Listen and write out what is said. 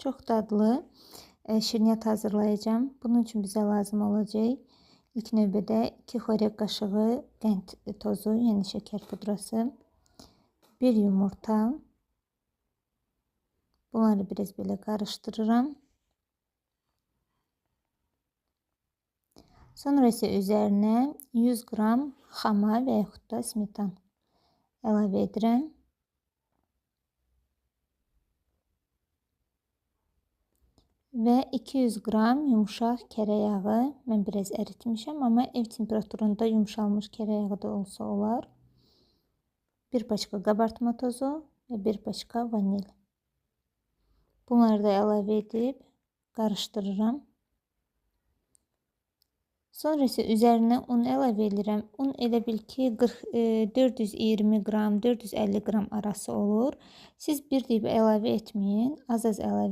Çox dadlı şirniyyat hazırlayacağım. Bunun üçün bizə lazım olacaq ilk növbədə 2 xörək qaşığı qənd tozu, yəni şəkər pudrası, 1 yumurta. Bunları biraz belə qarışdırıram. Sonra isə üzərinə 100 qram xama və yaxud da smetan əlavə edirəm. Və 200 qram yumuşaq kərə yağı. Mən biraz əritmişəm, amma ev temperaturunda yumuşalmış kərə yağı da olsa olar. 1 paçka qabartma tozu və 1 paçka vanil. Bunları da əlavə edib qarışdırıram. Sonra isə üzərinə un əlavə edirəm. Un elə bil ki 420 qram, 450 qram arası olur. Siz bir deyib əlavə etməyin, az-az əlavə